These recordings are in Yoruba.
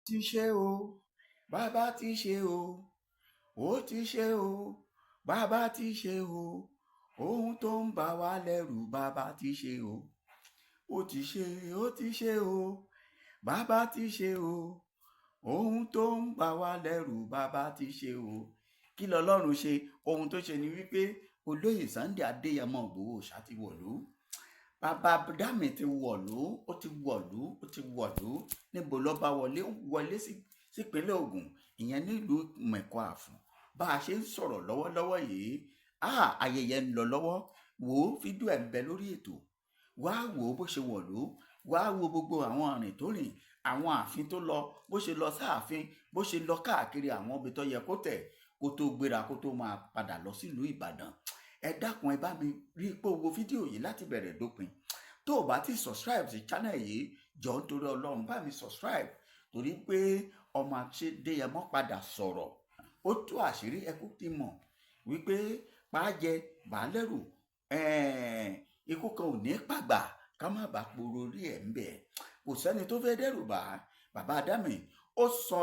ti ṣe o bàbá ti ṣe o ó ti ṣe o bàbá ti ṣe o ohun tó ń bà wá lẹ́rù bàbá ti ṣe o ó ti ṣe o bàbá ti ṣe o ohun tó ń bà wá lẹ́rù bàbá ti ṣe o. Kí lọ́lọ́run ṣe? Ohun tó ṣe ni wípé olóyè Sunday Adéyẹmọ Ìgbòho Òòṣà ti wọ̀lú. Bàbá Dámì ti wọ̀lú, ó ti wọ̀lú. Níbo ló bá wọlé sípínlẹ̀ Ògùn, ìyẹn nílùú Mẹ̀kọ Àfọ̀n. Bá a ṣe ń sọ̀rọ̀ lọ́wọ́lọ́wọ́ yìí, ayẹyẹ ń lọ lọ́wọ́. Wò ó, fídíò ẹ̀ ń bẹ lórí ètò. Wá wò ó bó ṣe wọ̀lú. Wá wo gbogbo àwọn àrìn tó rìn, àwọn ààfin tó lọ, bó ṣe lọ sáàfin, bó ṣe lọ káàkiri àwọn ibi tó yẹ kó tẹ̀ kó tó gbéra kó tó máa padà lọ sílùú Ìbàdàn. Ẹ dákun ẹ bá mi rí pé o wo fídíò yìí láti bẹ̀rẹ̀ dópin. Tó o bá ti subscribe sí channel yìí, jọ̀ọ́ nítorí Ọlọ́run bá mi subscribe, torí pé ọmọ Adéyẹmọ padà sọ̀rọ̀. Ó tú àṣírí ẹkú ti mọ̀ wípé pàjẹ bàálẹ̀rù ikú kan ò ní pàgbà ká má bàa poro orí ẹ̀ ń bẹ̀. Kò sẹ́ni tó fẹ́ dẹ́rù bà á. Bàbá Dámì ó sọ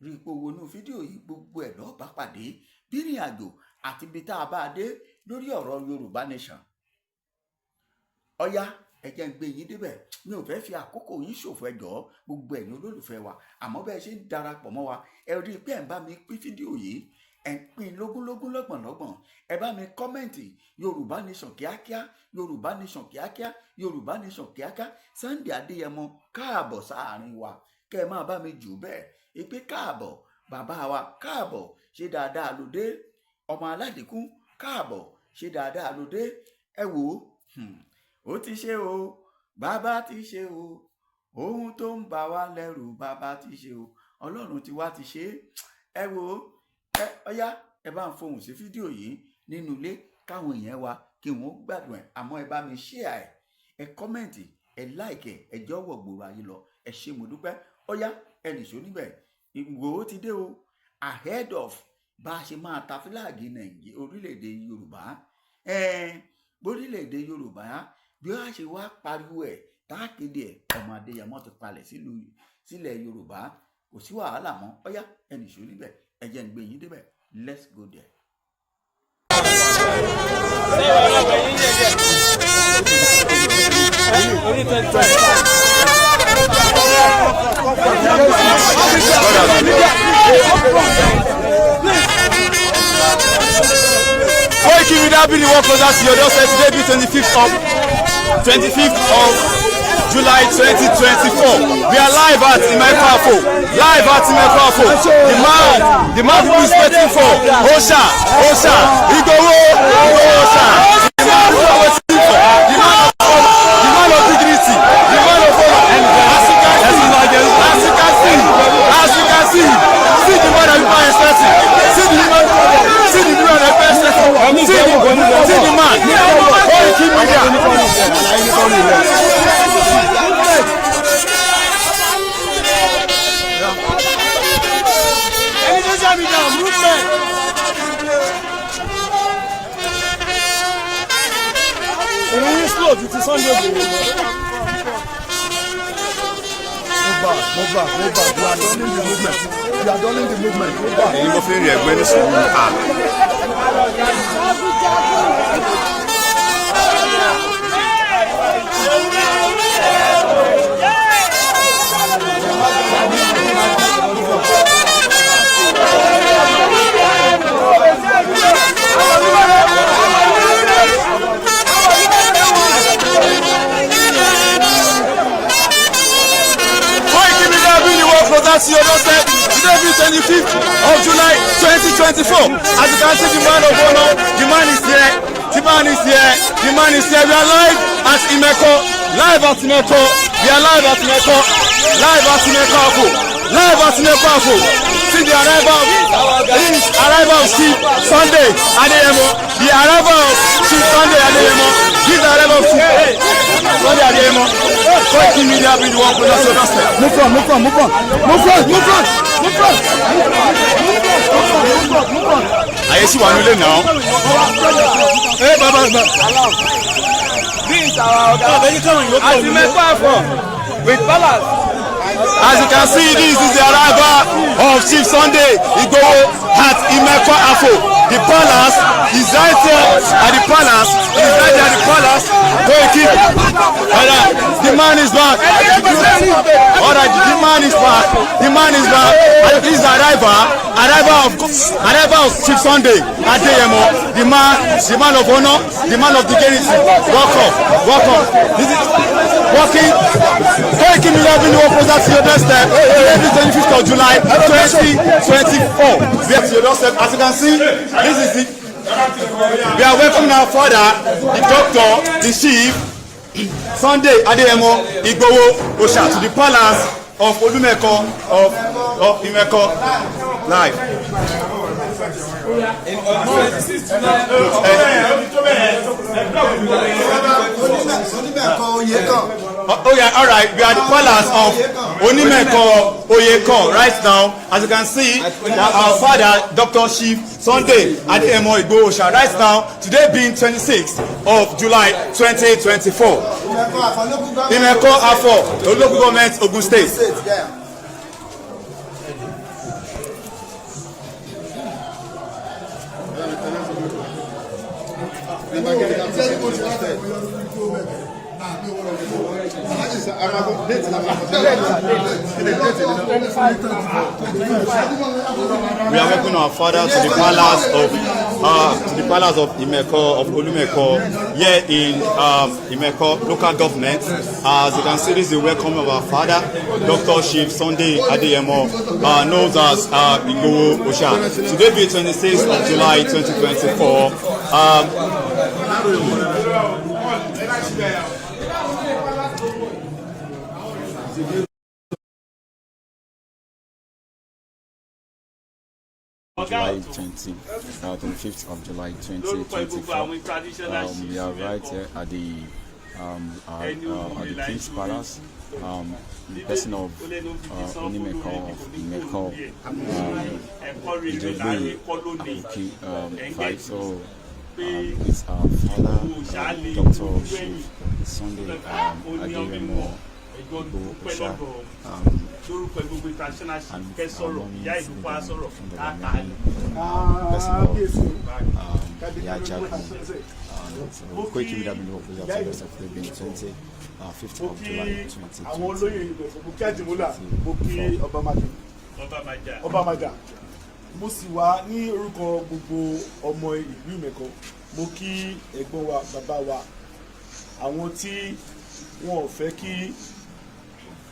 rí ipò wo inú fídíò yìí, gbogbo ẹ̀ lọ́ọ́ bá pàdé bí ìrìn àjò àti ibi tá a bá dé lórí ọ̀rọ̀ Yorùbá Nation. Ọ̀yá ẹ jẹ́ ń gbé yín débẹ̀. Mi ò fẹ́ fi àkókò yín ṣòfò, ẹ jọ̀ọ́ gbogbo ẹ̀yin olólùfẹ́ wa. Àmọ́ bẹ́ẹ̀ ṣe ń darapọ̀ mọ́ wa, ẹ rí i pé ẹ̀ ń bá mi pín fídíò yìí, ẹ̀ ń pín lógúnlógún lọ́gbọ̀nlọ́gbọ̀n. Ẹ bá mi kọ́mẹ̀ntì Yorùbá Nation kíákíá, Yorùbá Nation kíákíá, Yorùbá Nation kíákíá. Sunday Adéyẹmọ káàbọ̀ sáàrin wa. Kẹ́ ẹ máa bá mi jù bẹ́ẹ̀. Ìpè káàbọ̀ bàbá wa, káàbọ̀ ṣe dáadáa ló dé. Ọmọ Aládìkún káàbọ̀ ṣe dáadáa ló dé. Ẹ wò ó ti ṣe o bàbá ti ṣe o ohun tó ń bà wá lẹ́rù bàbá ti ṣe o. Ọlọ́run ti wá ti ṣe é. Ẹ wò ó, ọ̀yá ẹ bá ń fohùn sí fídíò yìí nínú ilé káwọn èèyàn wa kí wọ́n gbádùn ẹ̀. Àmọ́ ẹ bá mi share ẹ̀, ẹ kọ́mẹ̀ntì, ẹ like ẹ̀, ẹ jọ̀wọ́ gbòòrò ayé lọ. Ẹ ṣé mo dúpẹ́. Ọ̀yá ẹ nìṣó níbẹ̀. Ìgbòho ti dé o, ahead of bá a ṣe máa ta fíláàgì orílẹ̀-èdè Yorùbá. Orílẹ̀-èdè Yorùbá bí wọ́n á ṣe wá pariwo ẹ̀ tá a kéde ẹ̀, ọmọ Adéyẹmọ ti palẹ̀ sílẹ̀ Yorùbá. Kò sí wàhálà mọ́. Ọ̀yá ẹ nìṣó níbẹ̀, ẹ jẹ́ ń gbé yín débẹ̀. Let's go there. Koiki Media bring the world closer to your doorstep today, be 25th of July 2024. We are live at Imekafo. The man who is waiting for Òòṣà, Ìgbòho Òòṣà. The man who is waiting for the man of dignity, the man of honor. As you can see the man that you are expecting. See the man that you are expecting. See the man. Koiki Media. Move back. You are done in the movement. Move back. Èyí mo fi ń rí ẹgbẹ́ ní sùúrù. That's your doorstep. Today is 25th of July 2024. As you can see, the man of honor, the man is here. We are live at Imeko. We are live at Imeko. See the arrival of Chief Sunday Adéyẹmọ. The arrival of Chief Sunday Adéyẹmọ. This arrival of Chief Sunday Adéyẹmọ. Koiki Media bring the world closer to your doorstep. Move on. Ayé sì wà nílé náà. Baba. This is our Imeko with balance. As can see, this is the arrival of Chief Sunday Igboho at Imeko Afo. The palace is right there at the palace. He's right there at the palace. The man is back. Alright, the man is back. The man is back. And this is the arrival of Chief Sunday Adeyemo. The man of honor, the man of dignity. Welcome. This is walking. Taking me up in the opposite to your doorstep. Today is 25th of July 2024. We are to your doorstep. As you can see, this is it. We are welcoming our father, the doctor, the chief, Sunday Adeyemo Igboho Osha, to the palace of Olumeko of Imeko live. Oh yeah, all right. We are the palace of Onimeko Oyeko right now. As you can see, our father, Dr. Chief Sunday Adeyemo Igboho Osha, right now. Today being 26th of July 2024. Imeko Afo, local government, Ogun State. We are welcoming our father to the palace of Imeko of Olumeko here in Imeko local government. As you can see, this is the welcome of our father, Dr. Chief Sunday Adeyemo, known as Igboho Osha. Today be 26th of July 2024. July 25th of July 2024. We are right here at the King's Palace. The person of Onimeko of Imeko Ijebu Abuki so it's our father, Dr. Chief Sunday Adeyemo Igboho Osha, and mo sì wá ní orúkọ gbogbo ọmọ ìlú Ìmẹ̀kọ. Mo kí ẹ̀gbọ́n wa, bàbá wa, àwọn tí wọn ò fẹ́ kí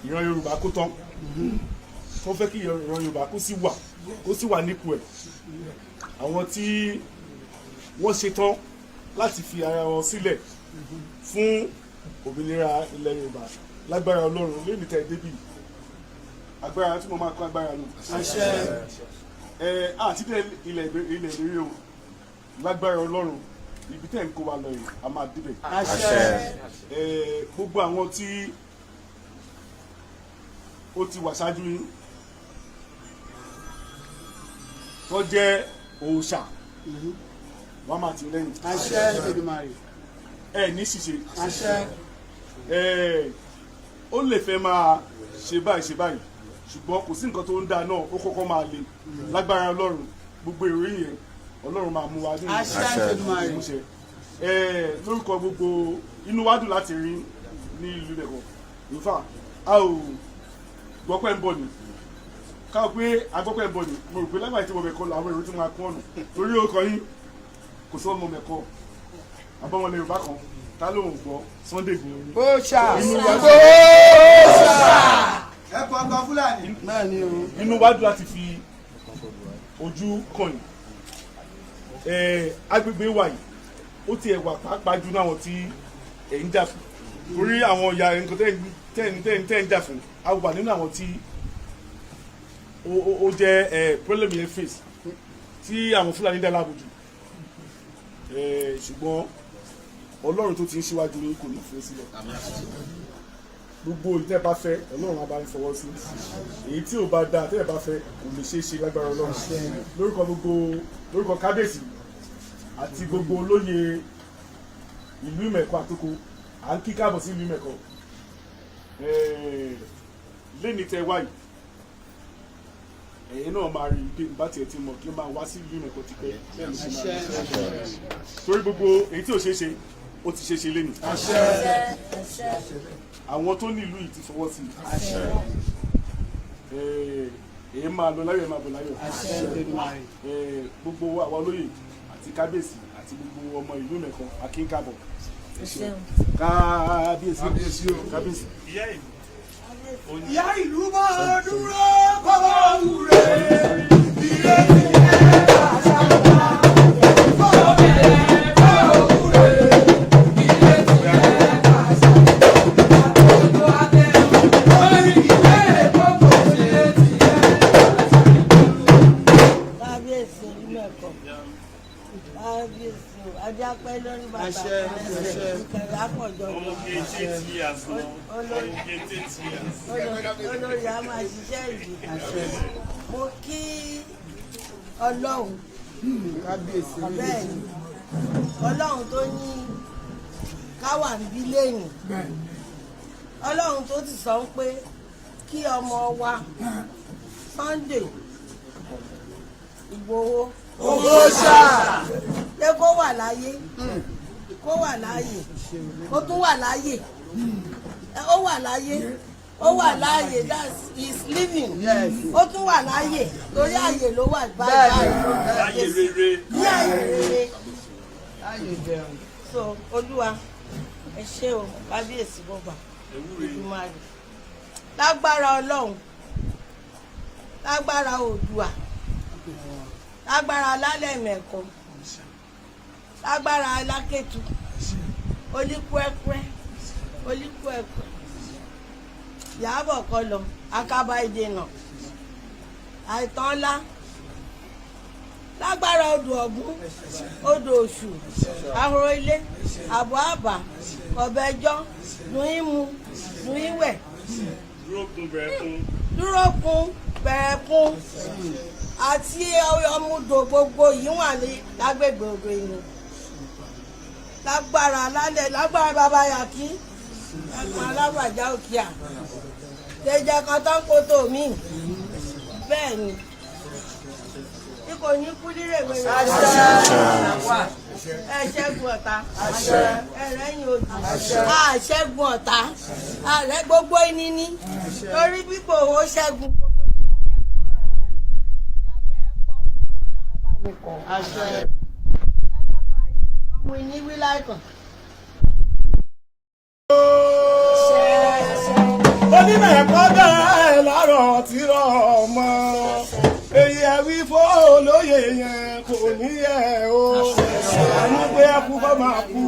ìran Yorùbá kó tán, tó fẹ́ kí ìran Yorùbá kó sì wà nípò ẹ̀, àwọn tí wọ́n ṣetán láti fi ara wọn sílẹ̀ fún òmìnira ilẹ̀ Yorùbá. Lágbára Ọlọ́run lẹ́yìn tẹ́ débì, agbára tí mo máa kọ́ agbára lò. Àti ilẹ̀ ìlérí o, lágbára Ọlọ́run ibi tẹ́ ń kó wa lọ yìí a máa débẹ̀. Gbogbo àwọn tí ó ti wà ṣáájú yín tó jẹ́ òòṣà wọ́n máa ti lẹ́yìn. Ní ṣìṣe ó lè fẹ́ máa ṣe báyìí ṣùgbọ́n kò sí nǹkan tó ń da náà, ó kọ́kọ́ máa le. Lágbára Ọlọ́run gbogbo ìròyìn yẹn Ọlọ́run máa mú wa ní ìmúṣẹ. Lórúkọ gbogbo, inú wa dùn láti rí ní ìlú Ìmẹ̀kọ. Ìfà a ò gbọ́pẹ́ ń bọ̀ ni, káwọ́ pé agbọ́pẹ́ ń bọ̀ ni, mo rò pé lágbàá tí mo Mẹ̀kọ làwọn èrò tí mo máa kún ọ̀nà torí ó kọ yín kò sọ ọmọ Mẹ̀kọ àbọ̀mọlẹ̀ Yorùbá kan ta ló ń gbọ́ Sunday Igboho inú wa dùn láti fi ojú kàn yín. Agbègbè wa yìí ó ti ẹ̀wà pàápàá jù náà tí ẹ̀ ń jà fún, torí àwọn ìyá nǹkan tẹ́ ń jà fún, a wà nínú àwọn tí ó jẹ́ problem yẹn face tí àwọn Fúlàní dá lábùjù, ṣùgbọ́n Ọlọ́run tó ti ń ṣíwájú ní kò ní fún sílẹ̀. Gbogbo ìtẹ́ bá fẹ́ Ọlọ́run á bá ń fọwọ́ sí, èyí tí ò bá dáa tẹ́ ẹ̀ bá fẹ́ kò lè ṣeé ṣe lágbára Ọlọ́run. Lórúkọ kábíyèsí àti gbogbo olóyè ìlú Ìmẹ̀kọ àtòkò, à ń kí káàbọ̀ sí ìlú Ìmẹ̀kọ. Lẹ́ni tẹ wáyìí ẹ̀yin náà máa rí i pé bá tiẹ̀ ti mọ̀ kí ó máa wá sí ìlú ìmẹ̀kọ́ ti pẹ́ bẹ́ẹ̀ ló ṣe máa rí torí gbogbo èyí tí ò ṣeé ṣe ó ti ṣeé ṣe lénìí. àwọn tó ní ìlú yìí ti fọwọ́ sí i èyí máa lọ láyọ̀ máa bọ̀ láyọ̀ gbogbo àwọn olóyè àti kábíyèsí àti gbogbo ọmọ ìlú ìmẹ̀kọ́ akínkàbọ̀ kábíyèsí kábíyèsí. ìyá ìlú máa dúró kọ́wọ́ wúre ìrè Ajápẹ́ lórí bàbá ìkẹrẹ àpọ̀jọ olórí a máa ṣiṣẹ́ ìlú. Mo kí Ọlọ́run bẹ́ẹ̀ ni Ọlọ́run tó ní káwà níbí lẹ́yìn Ọlọ́run tó ti sọ pé kí ọmọ wa Sunday Ìgbòho owó ṣáà pé kó wà láyé kó wà láàyè ó tún wà láàyè ó wà láyé ó wà láàyè that is living ó tún wà láàyè torí àyè ló wà báyìí láàyè rere ní àyè rere so Olúwa ẹ ṣé o kábíyèsí bọba Olúmarè lágbára Ọlọ́run lágbára Oòduà lágbára alálẹ̀ mẹ́kọ lágbára alákẹ́tù olíkúẹ́kúẹ́ Ìyábọ̀ Kọ́lọ̀ Akaba Ìdènà àìtàn ńlá lágbára odò Ògún odò Òṣù ahoro ilé àbọ̀ àbà ọ̀bẹjọ́ nùímù nùíwẹ̀ dúró kun bẹ̀rẹ̀ kun àti ọmọdò gbogbo yìí wà ní lágbègbè odò inú lágbára lálẹ́ lágbára bàbá yàkí ẹ̀gbọ́n alábàjá òkìá jẹjẹ kan tó ń kótó mi bẹ́ẹ̀ ni tí kò ní kú nírèwé rẹ̀ ẹ ṣẹ́gun ọ̀tá ẹ rẹ́yìn òdì a ṣẹ́gun ọ̀tá ààrẹ gbogbo ìníní lórí bíbò owó ṣẹ́gun gbogbo ọmọ ìní wí láìkàn. onímẹ̀kọ́ bẹ́ẹ̀ lárọ̀ tí rọ̀ ọmọ èyí ẹ̀wí fólóyè yẹn kò ní ẹ̀ o àní pé ẹkú kọ́ máa kú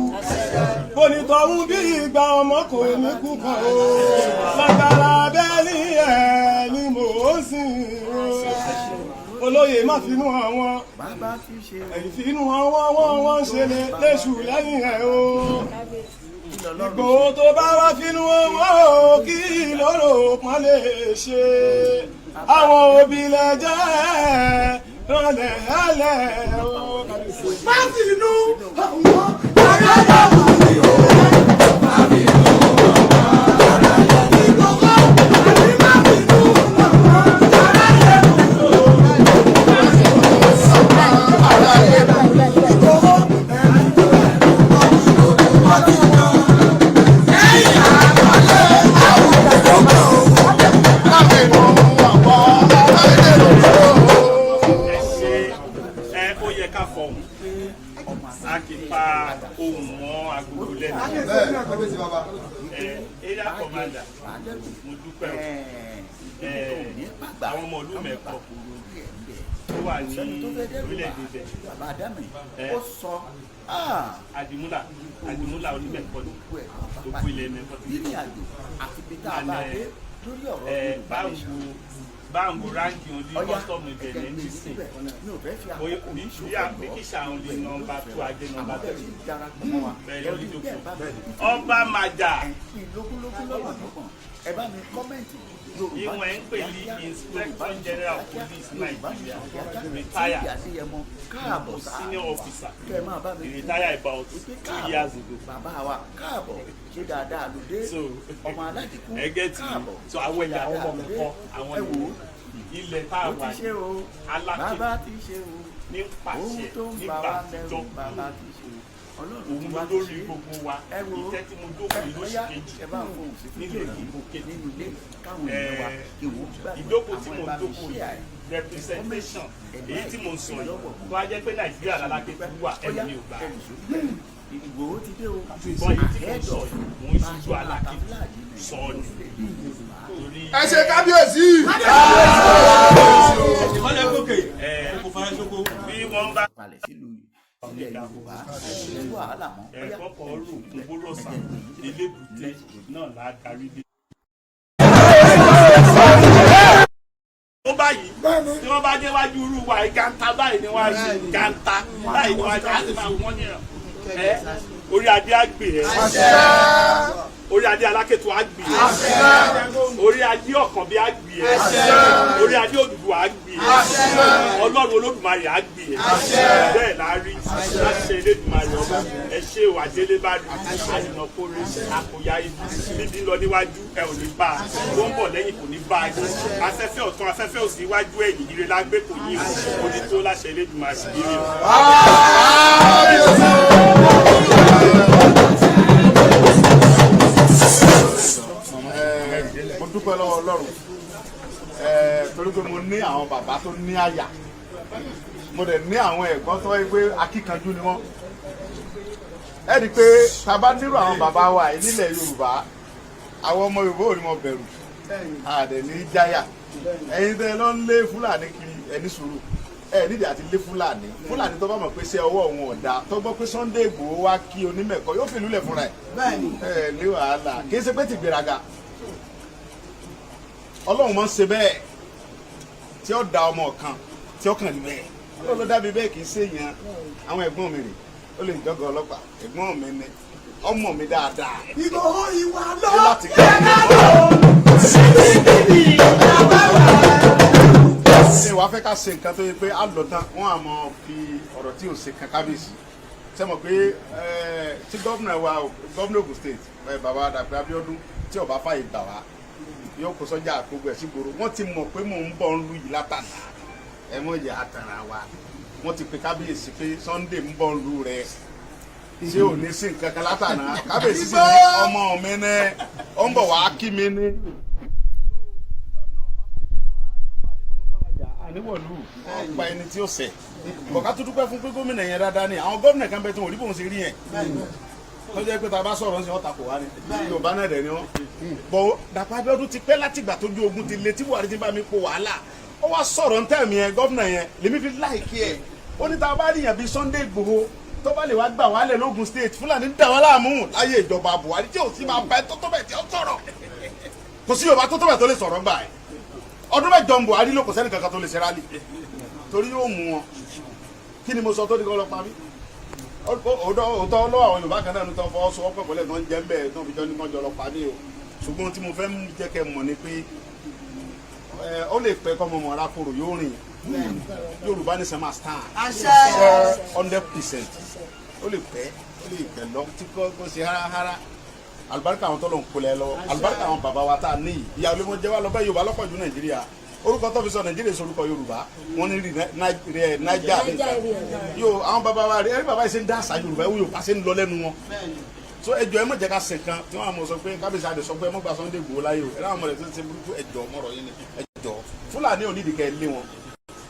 onítọ̀hún bí ìgbà ọmọ kò ní kú kan o lágbára bẹ́ẹ̀ ní ẹ̀ ni mò ń sìn o olóyè má finú àwọn ẹ̀yìn finú àwọn wọ́n ṣe léṣù lẹ́yìn ẹ̀ o Ìgbòho tó bá wá finú wọn ò kí lóró pọ́n lè ṣe àwọn òbí lẹ́jẹ́ rọlẹ̀ ẹlẹ́ o. má finú àwọn aráyà wà ní o. má finú àwọn aráyà ní gbogbo àbí má finú àwọn aráyà ní o. má finú àwọn aráyà ní Ìgbòho akipa ohun mọ́ agogo lẹ́nu area commander mo dúpẹ́ àwọn ọmọ ìlú mẹ́kọ tó wà ní orílẹ̀-èdè bẹ̀ àdìmúlà onímẹ̀kọ ní gbogbo ilẹ̀ mẹ́kọ báńgò ránkì wọn ní kọ́sítọ́ọ̀mù ìbẹ̀rẹ̀ ní sísìn bí kì í ṣàwọn lè nọ́mbà 2 ajé nọ́mbà 3 bẹ̀rẹ̀ onídòkó ọba màjà ìwọ̀n ń pè ní inspector general police Nigeria retired senior officer retired about 2 years ago. So ẹgẹ tí so àwọn ẹ̀yà àwọn ọmọ nǹkan àwọn ẹ̀wò ilẹ̀ tá a wà ní bàbá ti ṣe o ní pàṣẹ nígbà àtijọ́ bàbá ti ṣe o òun ló lórí gbogbo wa ìtẹ́ tí mo jókòó lóṣù kejì nílé ìdìbò kejì ìjókòó tí mo jókòó representation èyí tí mo sọ yìí tó a jẹ́ pé Nàìjíríà lálákẹ́ wà ẹnu ní ògbà Ìgbòho ti dé o ṣùgbọ́n èyí tí mo sọ yìí mo ń ṣojú alákẹ́ sọ ni. ẹ ṣe kábíyèsí. bí wọ́n bá balẹ̀ sílùú ilẹ̀ Yorùbá wàhálà mọ́. kọ́kọ́ rò gbogbo rọ̀ṣà elébùté náà la darí dé. ó báyìí tí wọ́n bá déwájú irú wa gàǹtà báyìí ni wọ́n á ṣe gàǹtà báyìí ni wọ́n á ṣe àti máa wọ́n yẹn orí adé àgbè ẹ orí adé alákẹ́tù àgbè ẹ orí adé ọ̀kànbí àgbè ẹ orí adé Odùduwà àgbè ẹ Ọlọ́run Olódùmarè àgbè ẹ bẹ́ẹ̀ la rí láṣẹ Elédùmarè ọba ẹ ṣe ìwà délé bá rí àyìnbóore àkóyá ibi níbi lọ níwájú ẹ ò ní bá a tó ń bọ̀ lẹ́yìn kò ní bá a yín afẹ́fẹ́ ọ̀tún afẹ́fẹ́ òsì iwájú ẹ̀yìn ire lágbé kò yí o ní tó láṣẹ Elédùmarè ire mo dúpẹ́ lọ́wọ́ Ọlọ́run torí pé mo ní àwọn bàbá tó ní àyà mo dẹ̀ ní àwọn ẹ̀gbọ́n tó wáyé pé akíkanjú ni wọ́n ẹ rí i pé tá a bá nírò àwọn bàbá wa yìí nílẹ̀ Yorùbá àwọn ọmọ Yorùbá ò ní mọ bẹ̀rù àdẹ̀ ní jáyà ẹ̀yin tẹ́ lọ ń lé Fúlàní kiri ẹni sùúrù nídìí àti lé Fúlàní tó bá mọ̀ pé ṣe ọwọ́ òun ọ̀dà tó gbọ́ pé Sunday Igboho wá kí onímẹ̀kọ́ yóò fi lúlẹ̀ fúnra ẹ̀ ní wàhálà kì í ṣe pé ti gbéraga Ọlọ́run máa ń ṣe bẹ́ẹ̀ tí ó da ọmọ kan tí ó kàn ní bẹ́ẹ̀ Ọlọ́run ló dábì bẹ́ẹ̀ kì í ṣe èèyàn àwọn ẹ̀gbọ́n mi rè ó lè jọ́gọ̀ ọlọ́pàá ẹ̀gbọ́n mi ni ọmọ mi dáadáa Ìgbòho ìwà lọ láti kí ṣe wàá fẹ́ ká ṣe nǹkan tó yẹ pé á lọ tán wọ́n á mọ fi ọ̀rọ̀ tí ò ṣe kan kábíyèsí ṣe mọ̀ pé tí gómìnà Ògùn state bàbá Dàpọ̀ Abíọ́dún tí ó bá fàyè gbà wá yóò kó sọ́jà àgbègbè ẹ̀ sígboro wọ́n ti mọ̀ pé mò ń bọ̀ ń lu yìí látàná ẹ mọ̀ yẹ àtàrà wa wọ́n ti pe kábíyèsí pé Sunday ń bọ̀ ń lu rẹ̀ ṣé ò ní sí nǹkan kan látàná kábíyèsí sì ní ọmọ mi ní ó ń bọ̀ wá kí mi ní. àníwọ̀lú ọgbà ẹni tí ó ṣẹ̀ bọ̀ká tó dúpẹ́ fún pé gómìnà yẹn dáadáa ni àwọn gómìnà kan bẹ tí wọn ò rí bóun ṣe rí yẹn tó jẹ́ pé tá a bá sọ̀rọ̀ sí ọ̀tà kò wá ní Yorùbá náà dẹ̀ ni wọ́n bọ̀ Dàpọ̀ Abíọ́dún ti pẹ́ látìgbà tójú ogun ti le tí Buhari ti bá mi po wàhálà ó wá sọ̀rọ̀ ń tẹ̀mí yẹn gómìnà yẹn lèmi fi láìkí ẹ̀ ó ní tá a bá ríyàn bíi Sunday Igboho tó bá lè wá gbà wálẹ̀ lógun state Fúlàní dà wọ́n láàmú láyé ìjọba Buhari tí ò sí máa bá ẹ tó bẹ̀ tí ó sọ̀rọ̀ kò sí Yorùbá tó bẹ̀ tó lè sọ̀rọ̀ gbà ẹ̀ ọdún mẹ́jọ Buhari ló kò sẹ́ni kankan tó lè ṣe rálì torí yóò mú wọn kí ni mo sọ tó ní kọ́ lọ pa mí òótọ́ lọ́wọ́ àwọn Yorùbá kan náà tó fọwọ́ sọ wọ́pọ̀ pẹ̀lẹ́ tó ń jẹ́ ń bẹ́ẹ̀ tó fi jọ ní kánjọ lọ pa mí o ṣùgbọ́n tí mo fẹ́ jẹ́ kẹ́ mọ̀ ni pé ó lè pẹ́ kọ́ mọ̀mọ́ arákòrò yóò rìn Yorùbá ní sẹ́mà stand 100% ó lè pẹ́ lọ tí kò ṣe háráhárá alibarika àwọn tọ́lọ̀ ń kulẹ̀ lọ alibarika àwọn bàbá wa tá a ní ìyá olè wọn jẹ́ wá lọ bá Yorùbá lọ́pọ̀ ju Nàìjíríà orúkọ tó fi sọ Nàìjíríà sọ orúkọ Yorùbá wọn ní Naija yóò àwọn bàbá wa rí ẹrí bàbá yìí ṣe ń dá àṣà Yorùbá ewu Yorùbá ṣe ń lọ lẹ́nu wọn so ẹjọ ẹ mọ̀ jẹ́ ká ṣe kan tí wọ́n á mọ̀ sọ pé kábíyèsí àdè sọ pé ẹ mọ̀ gba Sunday Igboho láyé o ẹ láwọn ọmọ rẹ̀ tó ń ṣe burúkú ẹjọ mọ̀rọ̀ yín ni ẹjọ Fúlàní onídìíkẹ́ lé wọn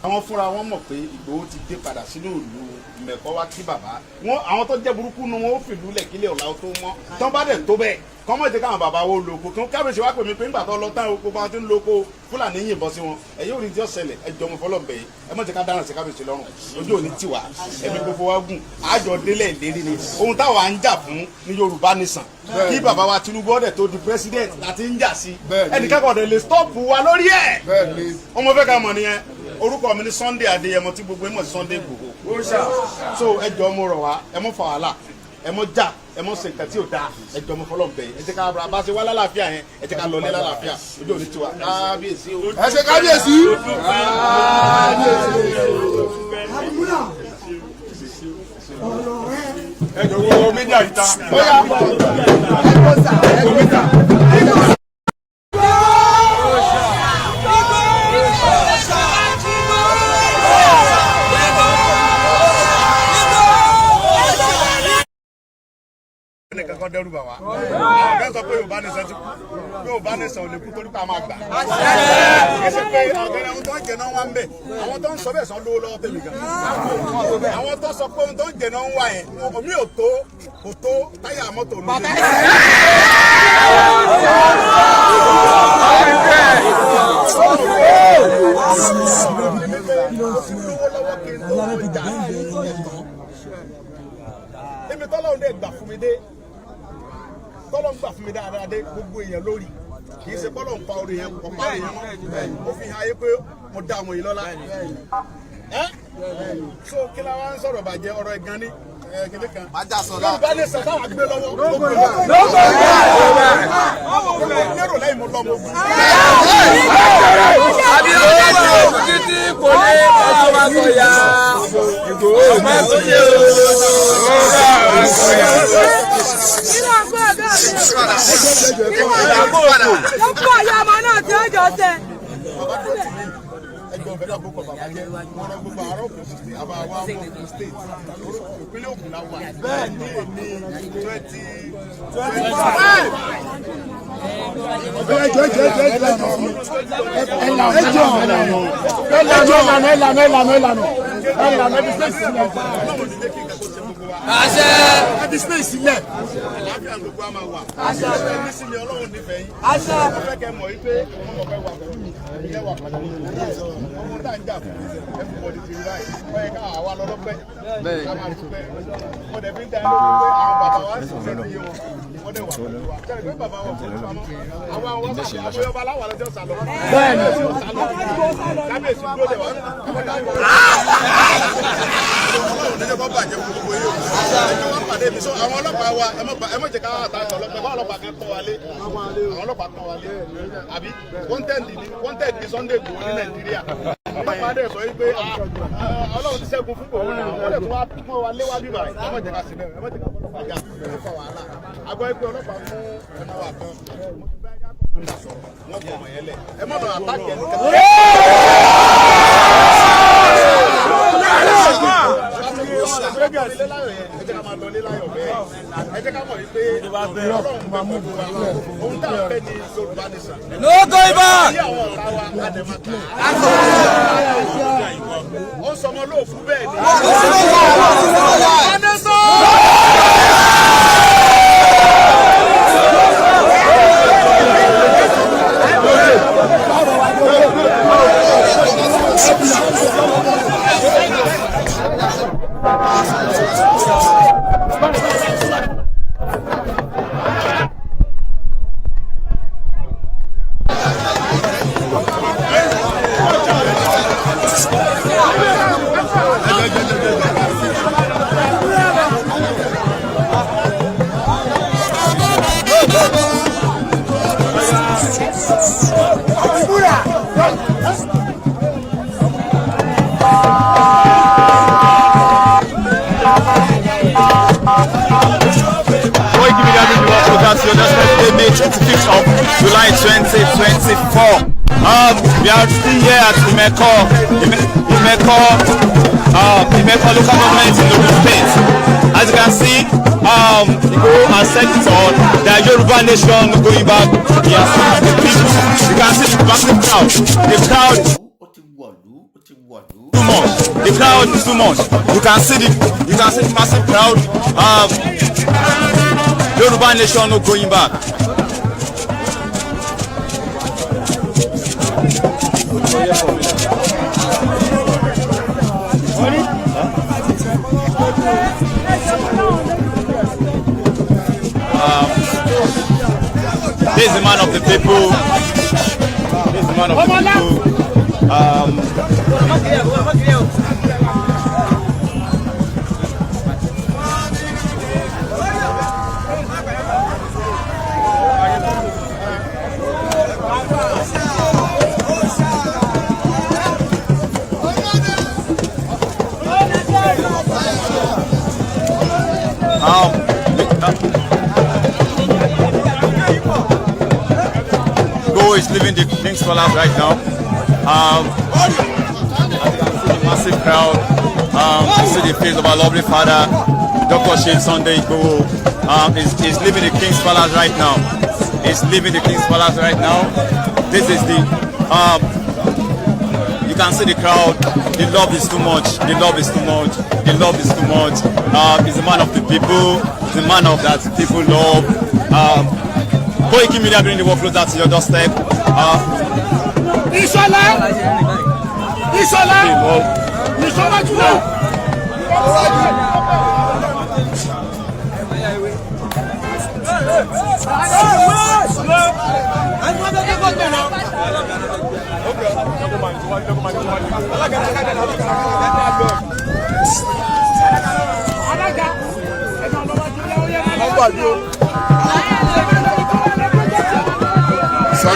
àwọn fúnra wọn mọ̀ pé Ìgbòho ti dé padà sínú ìlú mẹ̀kọ́ wá kí bàbá wọn àwọn tó jẹ́ burúkú nu wọn ó fìlú lẹ̀ kílẹ̀ ọ̀la tó mọ́ tán bá dẹ̀ tó bẹ́ẹ̀ kọ́mọ̀ jẹ́ káwọn bàbá wo lóko kí wọ́n kábíyèsí wá pè mí pé nígbà tó lọ tán oko bá ti ń lóko Fúlàní yìnbọn sí wọn ẹ̀yìn òní tí ó ṣẹlẹ̀ ẹ jọmọ fọlọ́ bẹ̀ yìí ẹ mọ̀ jẹ́ ká dáràn sí kábíyèsí lọ́rùn ojú òní tiwa ẹ̀mí gbogbo wa gùn àjọ délẹ̀ ìlérí ni ohun táwa ń jà fún ní Yorùbá nìsàn kí bàbá wa Tinubu ọ̀dẹ̀ tó di president láti ń jà sí ẹnìkẹ́kọ̀ọ́ dẹ̀ lè stop wa lórí ẹ̀ ọmọ fẹ́ ká mọ̀ nìyẹn orúkọ mi ní Sunday Adéyẹmọ tí gbogbo ẹmọ sí Sunday Igboho so ẹ jọ̀ọ́ mo rọ̀ wá ẹ mọ fà wàhálà ẹ mọ jà ẹ mọ ṣe nǹkan tí ò dáa ẹ jọ̀ọ́ mo fọlọ́ bẹ̀ ẹ jẹ́ ká bá ṣe wá lálàáfíà yẹn ẹ jẹ́ ká lọ ní lálàáfíà ojú òní tiwa kábíyèsí o. ẹ ṣe kábíyèsí. ẹ jọ̀wọ́ omi dà ìta. kọ́ dẹ́rù bà wá. Àwọn kan sọ pé Yorùbá nation ti kú. Yorùbá nation ò lè kú torí pé a máa gbà. Kì í ṣe pé ọ̀gẹ̀rẹ̀ ohun tó ń jẹ náà wá ń bẹ̀. Àwọn tó ń sọ bẹ́ẹ̀ sọ lówó lọ́wọ́ tẹ̀lé gan. Àwọn tó sọ pé ohun tó ń jẹ náà ń wá yẹn omi ò tó táyà mọ́tò lóde. Èmi tọ́lọ́run dẹ̀ gbà fún mi dé tọ́lọ́run gbà fún mi dáadáa dé gbogbo èèyàn lórí kì í ṣe bọ́lọ̀ ń pa orí yẹn kò pa orí yẹn mọ́ ó fi hàn ayé pé mo dá àwọn yìí lọ́lá so kí la wá ń sọ̀rọ̀ bàjẹ́ ọ̀rọ̀ ẹ̀gán ní kìnìún kan Yorùbá ní sọ táwọn gbé lọ́wọ́ lérò lẹ́yìn mo lọ́mọ. títí kò ní ọjọ́ máa sọ ya Ìgbòho máa sọ yẹ lọ́pọ̀ ọ̀yà ọmọ náà tí ó jọ tẹ. Ẹgbẹ́ ọ̀fẹ́ náà gbogbo bàbá jẹ́ wọ́n rán gbogbo àárọ̀ kò sí àbá wa Ògùn state ìpínlẹ̀ Ògùn la wà bẹ́ẹ̀ ní èmi 20. space sílẹ̀. Àlàáfíà gbogbo a máa wà. Ẹni sì ni Ọlọ́run nífẹ̀ẹ́ yín. Mo fẹ́ kẹ́ mọ̀ wípé ọmọ ọ̀fẹ́ wà pẹ̀lú mi. Ìyẹn wà pẹ̀lú mi. Ọmọ tá à ń jà fún everybody ti rí báyìí. Wọ́n yẹ ká àwa lọ́lọ́pẹ́. Ká máa dúpẹ́. Mo dẹ̀ fi ń dá ẹ lórí pé àwọn bàbá wa sì ṣe iye wọn. Wọ́n dẹ̀ wà pẹ̀lú wa. Kẹ́rì pé bàbá wa kò pamọ́. Àwọn àwọn ọba aláwọ̀ lọ́jọ́ sálọ. Bẹ́ẹ̀ni. Kábíyèsí dúró dẹ̀ wá. Ọlọ́run ní ẹjọ́ bàjẹ́ gbogbo yìí o. Ẹjọ́ wọn pàdé mi. Àwọn ọlọ́pàá wa ẹ má jẹ́ ká àtàkùn ọlọ́pàá. Báwọn ọlọ́pàá kan tọ́ wa lé. Àwọn ọlọ́pàá tọ́ wa lé. Àbí wanted ní Sunday Igboho ní Nàìjíríà. Ọlọ́pàá dẹ̀ sọ pé Ọlọ́run ti ṣẹ́gun fún Igboho náà. Wọ́n dẹ̀ tún wá pọ́n wa léwájú báyìí. Ẹ má jẹ́ ká sí bẹ́ẹ̀. Ẹ má jẹ́ ká ọlọ́pàá jà fún wàhálà. Àgbọ̀ ẹgbẹ́ ọlọ́pàá fún ẹ̀ma wà kan. Wọ́n kọ̀ ọmọ yẹn lẹ̀. Ẹ má lọ àtàkì ẹni kẹta. Ẹ jẹ́ ká máa lọ lé láyọ̀ bẹ́ẹ̀. Ẹ jẹ́ ká mọ̀ wípé Ọlọ́run máa mú gbogbo wa. Ohun tá à ń fẹ́ ni Yorùbá nation. No going back. Bí àwọn ọ̀tá wa á dẹ̀ máa kà á. Ó ń sọmọ lóòfù bẹ́ẹ̀ ni. May 25th of July 2024. We are still here at Imeko local government in Ogun State. As you can see, Igboho has said it all. The Yoruba nation going back. Yes, the people. You can see the massive crowd. The crowd. Too much. The crowd is too much. You can see the massive crowd. Yoruba nation no going back. This is the man of the people. This is the man of the people. Igboho is leaving the King's Palace right now. As you can see the massive crowd. You see the face of our lovely father. Dr. Chief Sunday Igboho is leaving the King's Palace right now. He's leaving the King's Palace right now. This is the you can see the crowd. The love is too much. The love is too much. The love is too much. He's a man of the people. He's a man of that people love. Koiki Media bring the work closer to your doorstep. Ishola, Jula.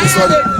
Sorry.